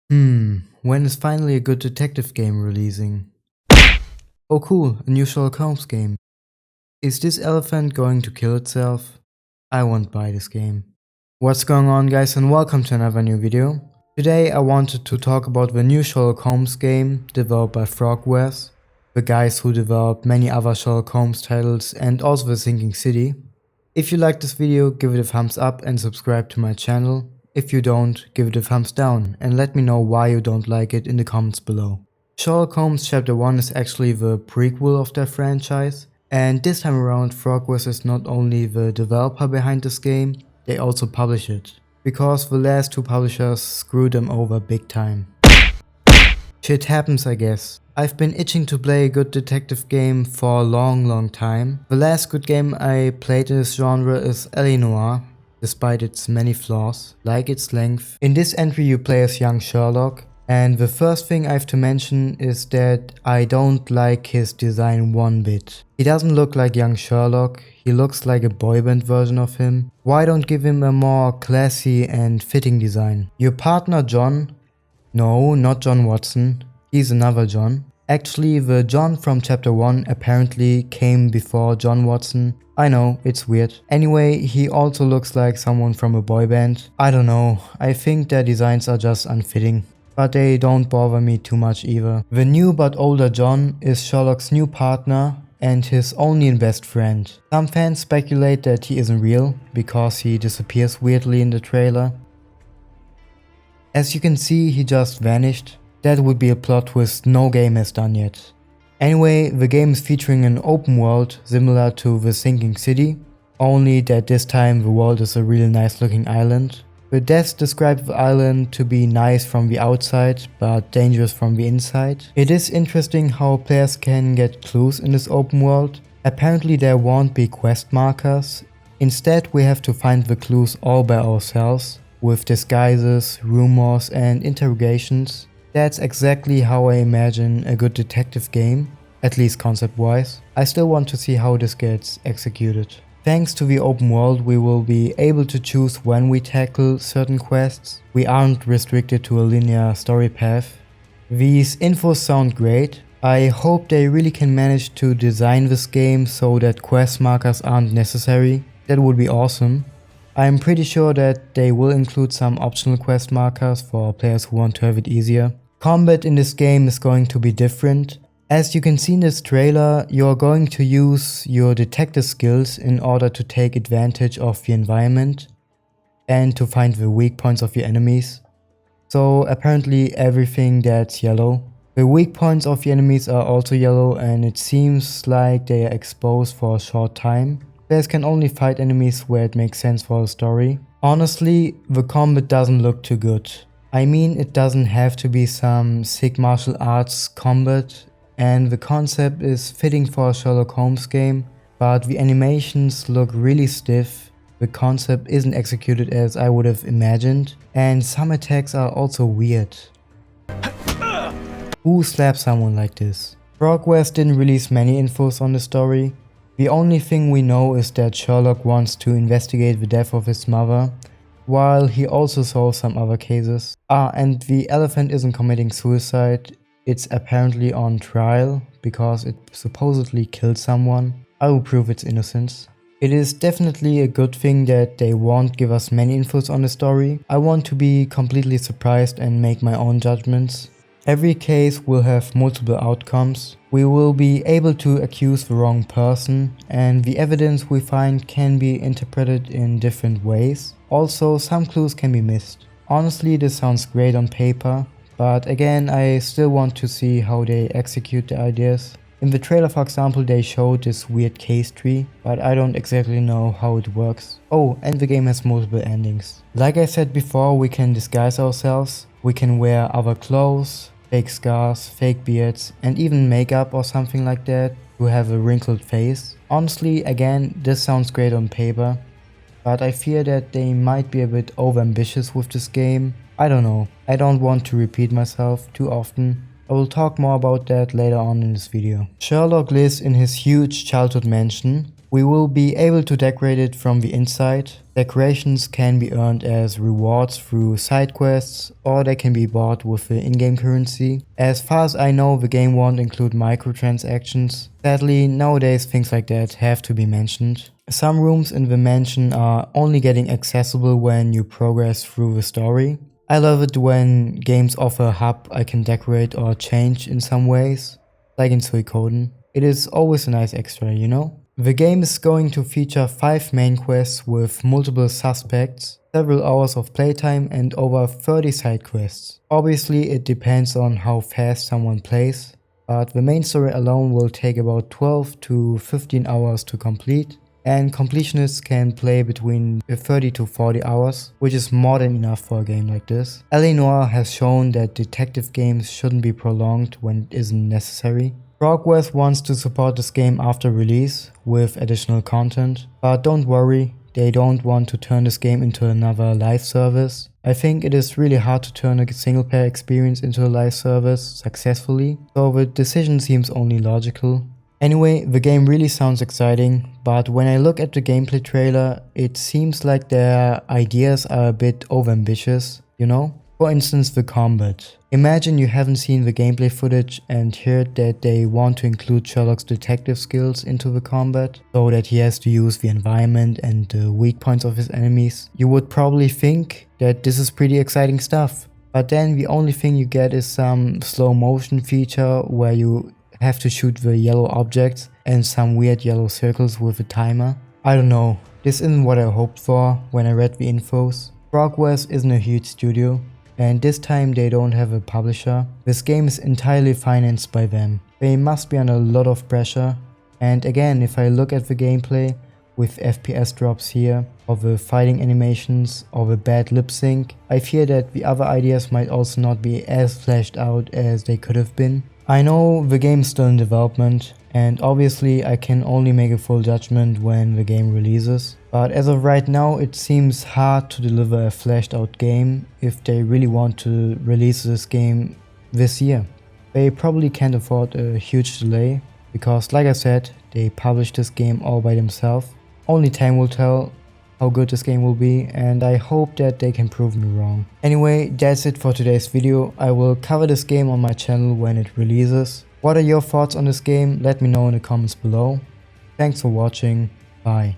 When is finally a good detective game releasing? Oh cool, a new Sherlock Holmes game. Is this elephant going to kill itself? I won't buy this game. What's going on guys, and welcome to another new video. Today I wanted to talk about the new Sherlock Holmes game developed by Frogwares, the guys who developed many other Sherlock Holmes titles and also The Sinking City. If you like this video, give it a thumbs up and subscribe to my channel. If you don't, give it a thumbs down and let me know why you don't like it in the comments below. Sherlock Holmes Chapter 1 is actually the prequel of their franchise, and this time around Frogwares is not only the developer behind this game, they also publish it, because the last two publishers screwed them over big time. Shit happens, I guess. I've been itching to play a good detective game for a long time. The last good game I played in this genre is L.A. Noire, despite its many flaws, like its length. In this entry you play as young Sherlock, and the first thing I have to mention is that I don't like his design one bit. He doesn't look like young Sherlock, he looks like a boyband version of him. Why don't give him a more classy and fitting design? Your partner John? No, not John Watson. He's another John. Actually, the John from chapter 1 apparently came before John Watson. I know, it's weird. Anyway, he also looks like someone from a boy band. I don't know, I think their designs are just unfitting. But they don't bother me too much either. The new but older John is Sherlock's new partner and his only and best friend. Some fans speculate that he isn't real, because he disappears weirdly in the trailer. As you can see, he just vanished. That would be a plot twist no game has done yet. Anyway, the game is featuring an open world similar to The Sinking City, only that this time the world is a really nice looking island. The devs describe the island to be nice from the outside, but dangerous from the inside. It is interesting how players can get clues in this open world. Apparently there won't be quest markers. Instead we have to find the clues all by ourselves, with disguises, rumors and interrogations. That's exactly how I imagine a good detective game, at least concept-wise. I still want to see how this gets executed. Thanks to the open world, we will be able to choose when we tackle certain quests. We aren't restricted to a linear story path. These infos sound great. I hope they really can manage to design this game so that quest markers aren't necessary. That would be awesome. I'm pretty sure that they will include some optional quest markers for players who want to have it easier. Combat in this game is going to be different. As you can see in this trailer, you're going to use your detective skills in order to take advantage of the environment and to find the weak points of your enemies. So apparently everything that's yellow. The weak points of the enemies are also yellow, and it seems like they are exposed for a short time. Players can only fight enemies where it makes sense for the story. Honestly, the combat doesn't look too good. I mean, it doesn't have to be some sick martial arts combat, and the concept is fitting for a Sherlock Holmes game, but the animations look really stiff. The concept isn't executed as I would have imagined, and some attacks are also weird. Who slaps someone like this? Frogwares didn't release many infos on the story. The only thing we know is that Sherlock wants to investigate the death of his mother, while he also solves some other cases. And the elephant isn't committing suicide, it's apparently on trial because it supposedly killed someone. I will prove its innocence. It is definitely a good thing that they won't give us many infos on the story. I want to be completely surprised and make my own judgments. Every case will have multiple outcomes. We will be able to accuse the wrong person, and the evidence we find can be interpreted in different ways. Also, some clues can be missed. Honestly, this sounds great on paper, but again, I still want to see how they execute the ideas. In the trailer, for example, they showed this weird case tree, but I don't exactly know how it works. Oh, and the game has multiple endings. Like I said before, we can disguise ourselves. We can wear other clothes, fake scars, fake beards, and even makeup or something like that to have a wrinkled face. Honestly, again, this sounds great on paper, but I fear that they might be a bit overambitious with this game. I don't know, I don't want to repeat myself too often. I will talk more about that later on in this video. Sherlock lives in his huge childhood mansion. We will be able to decorate it from the inside. Decorations can be earned as rewards through side quests, or they can be bought with the in-game currency. As far as I know, the game won't include microtransactions. Sadly, nowadays things like that have to be mentioned. Some rooms in the mansion are only getting accessible when you progress through the story. I love it when games offer a hub I can decorate or change in some ways, like in Suikoden. It is always a nice extra, you know? The game is going to feature 5 main quests with multiple suspects, several hours of playtime and over 30 side quests. Obviously it depends on how fast someone plays, but the main story alone will take about 12 to 15 hours to complete, and completionists can play between 30 to 40 hours, which is more than enough for a game like this. Eleanor has shown that detective games shouldn't be prolonged when it isn't necessary. Frogwares wants to support this game after release with additional content, but don't worry, they don't want to turn this game into another live service. I think it is really hard to turn a single player experience into a live service successfully, so the decision seems only logical. Anyway, the game really sounds exciting, but when I look at the gameplay trailer, it seems like their ideas are a bit overambitious, you know? For instance, the combat. Imagine you haven't seen the gameplay footage and heard that they want to include Sherlock's detective skills into the combat, so that he has to use the environment and the weak points of his enemies. You would probably think that this is pretty exciting stuff, but then the only thing you get is some slow motion feature where you have to shoot the yellow objects and some weird yellow circles with a timer. I don't know, this isn't what I hoped for when I read the infos. Frogwares isn't a huge studio, and this time they don't have a publisher. This game is entirely financed by them. They must be under a lot of pressure, and again, if I look at the gameplay with FPS drops here, or the fighting animations, or the bad lip sync, I fear that the other ideas might also not be as fleshed out as they could have been. I know the game is still in development, and obviously I can only make a full judgment when the game releases. But as of right now, it seems hard to deliver a fleshed out game if they really want to release this game this year. They probably can't afford a huge delay, because like I said, they published this game all by themselves. Only time will tell how good this game will be, and I hope that they can prove me wrong. Anyway, that's it for today's video. I will cover this game on my channel when it releases. What are your thoughts on this game? Let me know in the comments below. Thanks for watching. Bye.